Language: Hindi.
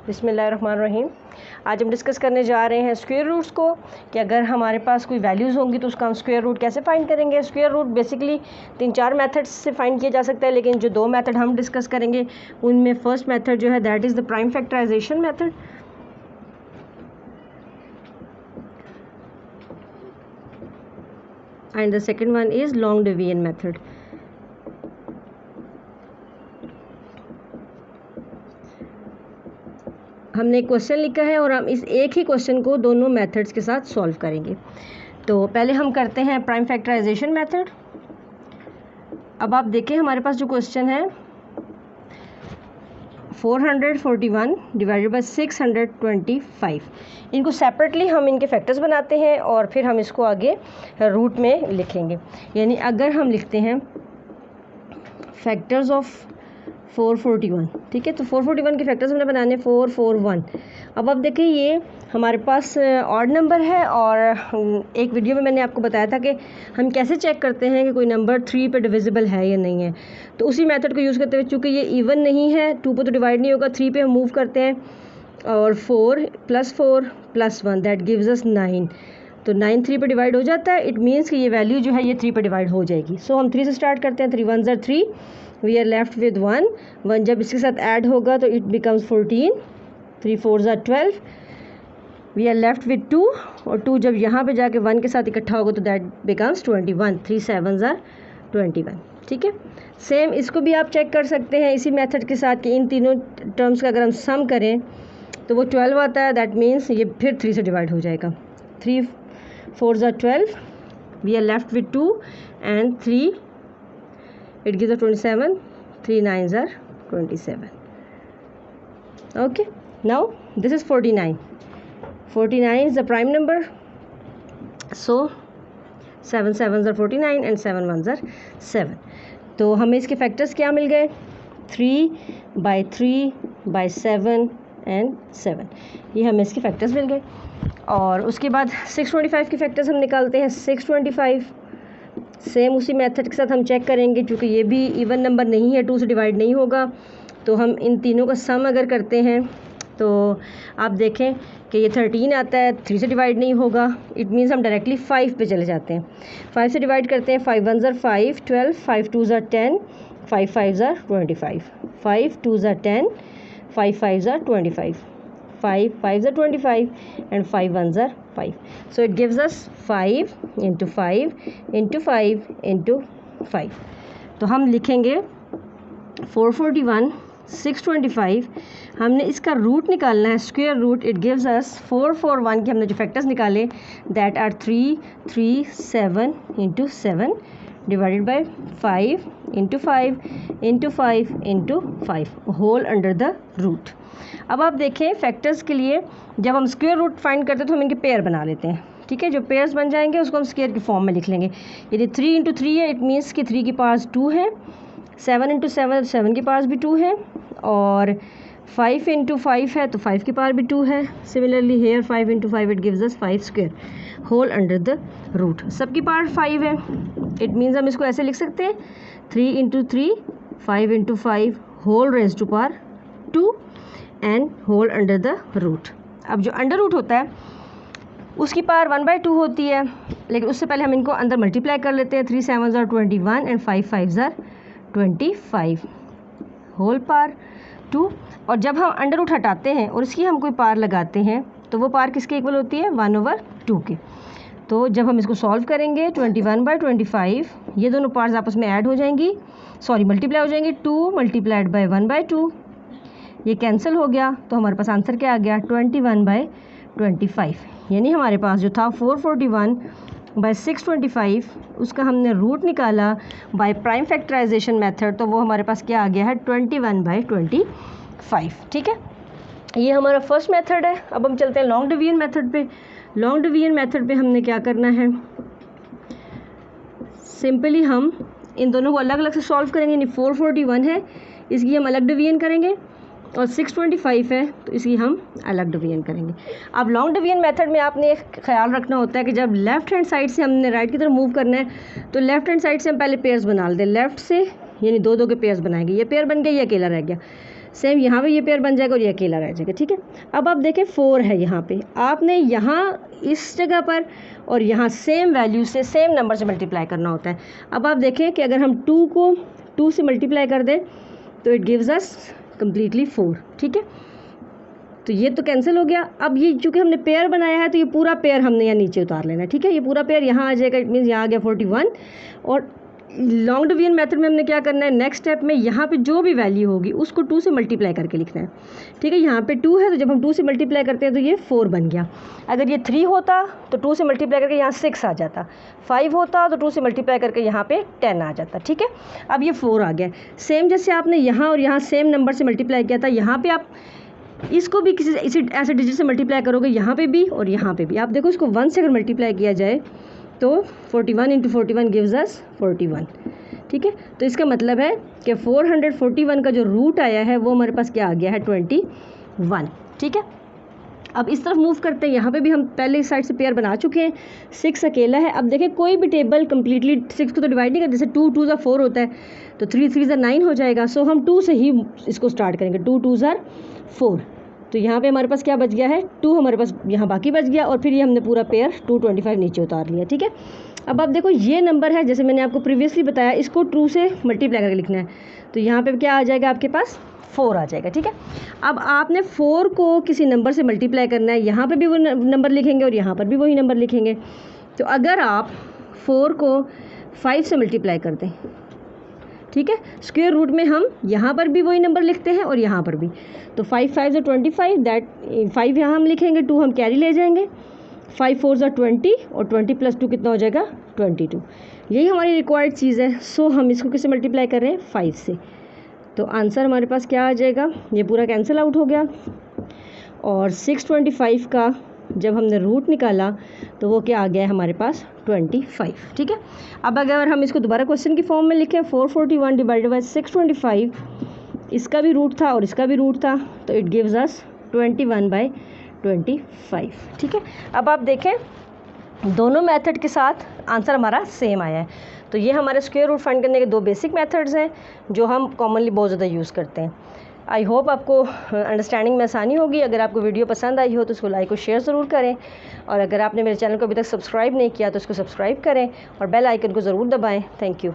बिस्मिल्लाहिर्रहमानिर्रहीम। आज हम डिस्कस करने जा रहे हैं स्क्वायर रूट्स को कि अगर हमारे पास कोई वैल्यूज़ होंगी तो उसका हम स्क्वायर रूट कैसे फाइंड करेंगे। स्क्वायर रूट बेसिकली 3-4 मेथड्स से फाइंड किया जा सकता है, लेकिन जो 2 मेथड हम डिस्कस करेंगे उनमें फ़र्स्ट मेथड जो है that is the prime factorization method, and the second one is long division method. हमने एक क्वेश्चन लिखा है और हम इस एक ही क्वेश्चन को दोनों मेथड्स के साथ सॉल्व करेंगे। तो पहले हम करते हैं प्राइम फैक्टराइजेशन मेथड। अब आप देखें हमारे पास जो क्वेश्चन है 441 डिवाइडेड बाय 625, इनको सेपरेटली हम इनके फैक्टर्स बनाते हैं और फिर हम इसको आगे रूट में लिखेंगे। यानी अगर हम लिखते हैं फैक्टर्स ऑफ 441, ठीक है, तो 441 के फैक्टर्स हमने बनाने 441। अब आप देखिए ये हमारे पास ऑड नंबर है और एक वीडियो में मैंने आपको बताया था कि हम कैसे चेक करते हैं कि कोई नंबर 3 पे डिविजिबल है या नहीं है। तो उसी मेथड को यूज़ करते हुए, चूँकि ये इवन नहीं है, 2 पे तो डिवाइड नहीं होगा, 3 पे हम मूव करते हैं और 4 + 1 दैट गिव्स अस 9। तो 9 3 पे डिवाइड हो जाता है। इट मीन्स कि ये वैल्यू जो है ये 3 पे डिवाइड हो जाएगी। सो हम 3 से स्टार्ट करते हैं। 3 1 = 3, वी आर लेफ्ट विद 1 जब इसके साथ ऐड होगा तो it becomes 14, 3 4 = 12, we are left with 2 और 2 जब यहाँ पे जाके 1 के साथ इकट्ठा होगा तो दैट बिकम्स 21, 3 7 = 21। ठीक है, सेम इसको भी आप चेक कर सकते हैं इसी मेथड के साथ कि इन तीनों टर्म्स का अगर हम सम करें तो वो 12 आता है। दैट मीन्स ये फिर 3 से डिवाइड हो जाएगा। 3 4 = 12, we are left with 2 and 3, it gives us 27, 3 9 = 27. Okay, now this is 49. 49 is the prime number, so 7 7 = 49 and 7 1 = 7. तो हमें इसके फैक्टर्स क्या मिल गए? 3/3/7 and 7, ये हमें इसके फैक्टर्स मिल गए। और उसके बाद 625 के फैक्टर्स हम निकालते हैं। 625 सेम उसी मेथड के साथ हम चेक करेंगे, क्योंकि ये भी इवन नंबर नहीं है, 2 से डिवाइड नहीं होगा। तो हम इन तीनों का सम अगर करते हैं तो आप देखें कि ये 13 आता है, 3 से डिवाइड नहीं होगा। इट मीन्स हम डायरेक्टली 5 पे चले जाते हैं। 5 से डिवाइड करते हैं। 5 1 = 5, 12, 5 2 = 10, 5 5 = 25, 5 2 = 10, 5 5 = 25, 5 5 = 25 and 5 1 = 5. So it gives us 5 × 5 × 5 × 5. तो हम लिखेंगे 441 625। हमने इसका रूट निकालना है, square root. It gives us 441 के हमने जो फैक्टर्स निकाले that are 3 3 7 × 7 divided by 5 × 5 × 5 × 5 whole under the root. अब आप देखें फैक्टर्स के लिए जब हम स्क्वायर रूट फाइंड करते हैं तो हम इनके पेयर बना लेते हैं। ठीक है, जो पेयर्स बन जाएंगे उसको हम स्क्वायर की फॉर्म में लिख लेंगे। यदि 3 × 3 है, इट मीन्स कि 3 की पावर्स 2 है। 7 × 7, 7 की पावर्स भी 2 है। और 5 × 5 है तो 5 की पावर भी 2 है। Similarly here 5 × 5 it gives us 5 square whole under the root. सबकी पावर 5 है। इट मीन्स हम इसको ऐसे लिख सकते हैं 3 × 3 5 × 5 whole raised to power 2 and whole under the root. अब जो अंडर रूट होता है उसकी पावर 1/2 होती है, लेकिन उससे पहले हम इनको अंदर मल्टीप्लाई कर लेते हैं। 3 7 = 21 एंड 5 5 = 25 होल पावर 2। और जब हम अंडर रूट हटाते हैं और इसकी हम कोई पावर लगाते हैं तो वो पावर किसके इक्वल होती है? 1/2 के। तो जब हम इसको सॉल्व करेंगे 21/25, ये दोनों पार्ट्स आपस में ऐड हो जाएंगी, मल्टीप्लाई हो जाएंगी। 2 × 1/2, ये कैंसिल हो गया तो हमारे पास आंसर क्या आ गया? 21/25। यानी हमारे पास जो था 441/625, उसका हमने रूट निकाला बाय प्राइम फैक्टराइजेशन मेथड, तो वो हमारे पास क्या आ गया है? 21/25। ठीक है, ये हमारा फर्स्ट मेथड है। अब हम चलते हैं लॉन्ग डिवीजन मेथड पे। लॉन्ग डिवीजन मेथड पे हमने क्या करना है? सिंपली हम इन दोनों को अलग अलग से सॉल्व करेंगे। यानी 441 है, इसकी हम अलग डिवीजन करेंगे, और 625 है तो इसकी हम अलग डिवीजन करेंगे। अब लॉन्ग डिवीजन मेथड में आपने एक ख्याल रखना होता है कि जब लेफ़्ट हैंड साइड से हमने राइट की तरफ मूव करना है तो लेफ़्ट हैंड साइड से हम पहले पेयर्स बना लेते हैं। लेफ़्ट से यानी 2 2 के पेयर्स बनाएंगे। ये पेयर बन गया, ये अकेला रह गया। सेम यहाँ पे ये पेयर बन जाएगा और ये अकेला रह जाएगा, ठीक है। अब आप देखें 4 है यहाँ पे, आपने यहाँ इस जगह पर और यहाँ सेम वैल्यू से सेम नंबर से मल्टीप्लाई करना होता है। अब आप देखें कि अगर हम 2 को 2 से मल्टीप्लाई कर दें तो इट गिव्स अस कम्प्लीटली 4, ठीक है। तो ये तो कैंसिल हो गया। अब ये चूँकि हमने पेयर बनाया है तो ये पूरा पेयर हमने यहाँ नीचे उतार लेना है, ठीक है। ये पूरा पेयर यहाँ आ जाएगा, इट मीन्स यहाँ आ गया 41। और लॉन्ग डिवीजन मेथड में हमने क्या करना है, नेक्स्ट स्टेप में यहाँ पे जो भी वैल्यू होगी उसको 2 से मल्टीप्लाई करके लिखना है, ठीक है। यहाँ पे 2 है तो जब हम 2 से मल्टीप्लाई करते हैं तो ये 4 बन गया। अगर ये 3 होता तो 2 से मल्टीप्लाई करके यहाँ 6 आ जाता, 5 होता तो 2 से मल्टीप्लाई करके यहाँ पे 10 आ जाता, ठीक है। अब ये 4 आ गया। सेम जैसे आपने यहाँ और यहाँ सेम नंबर से मल्टीप्लाई किया था, यहाँ पर आप इसको भी किसी इसी ऐसे डिजिट से मल्टीप्लाई करोगे, यहाँ पे भी और यहाँ पे भी। आप देखो इसको 1 से अगर मल्टीप्लाई किया जाए तो 41 × 41 गिव्स अस 41, ठीक है। तो इसका मतलब है कि 441 का जो रूट आया है वो हमारे पास क्या आ गया है 21, ठीक है। अब इस तरफ मूव करते हैं, यहाँ पे भी हम पहले इस साइड से पेयर बना चुके हैं, 6 अकेला है। अब देखें कोई भी टेबल कम्प्लीटली 6 को तो डिवाइड नहीं करते, जैसे 2 2 4 होता है तो 3 3 9 हो जाएगा। सो हम 2 से ही इसको स्टार्ट करेंगे, 2 2 4। तो यहाँ पे हमारे पास क्या बच गया है 2, हमारे पास यहाँ बाकी बच गया और फिर ये हमने पूरा पेयर 225 नीचे उतार लिया, ठीक है। अब आप देखो ये नंबर है, जैसे मैंने आपको प्रीवियसली बताया, इसको 2 से मल्टीप्लाई करके लिखना है। तो यहाँ पे क्या आ जाएगा आपके पास 4 आ जाएगा, ठीक है। अब आपने 4 को किसी नंबर से मल्टीप्लाई करना है, यहाँ पे भी वो नंबर लिखेंगे और यहाँ पर भी वही नंबर लिखेंगे। तो अगर आप 4 को 5 से मल्टीप्लाई कर दें, ठीक है, स्क्वायर रूट में हम यहाँ पर भी वही नंबर लिखते हैं और यहाँ पर भी। तो 5 5 × 25, दैट 5 यहाँ हम लिखेंगे, 2 हम कैरी ले जाएंगे, 5 4 = 20 और 20 + 2 कितना हो जाएगा 22। यही हमारी रिक्वायर्ड चीज़ है। सो हम इसको किससे मल्टीप्लाई कर रहे हैं 5 से। तो आंसर हमारे पास क्या आ जाएगा, ये पूरा कैंसिल आउट हो गया। और 625 का जब हमने रूट निकाला तो वो क्या आ गया है हमारे पास 25, ठीक है। अब अगर हम इसको दोबारा क्वेश्चन की फॉर्म में लिखें, 441 / 625, इसका भी रूट था और इसका भी रूट था, तो इट गिव्स अस 21/25, ठीक है। अब आप देखें दोनों मेथड के साथ आंसर हमारा सेम आया है। तो ये हमारे स्क्वायर रूट फाइंड करने के 2 बेसिक मेथड्स हैं जो हम कॉमनली बहुत ज़्यादा यूज़ करते हैं। आई होप आपको अंडरस्टैंडिंग में आसानी होगी। अगर आपको वीडियो पसंद आई हो तो उसको लाइक और शेयर ज़रूर करें, और अगर आपने मेरे चैनल को अभी तक सब्सक्राइब नहीं किया तो उसको सब्सक्राइब करें और बेल आइकन को ज़रूर दबाएं। Thank you.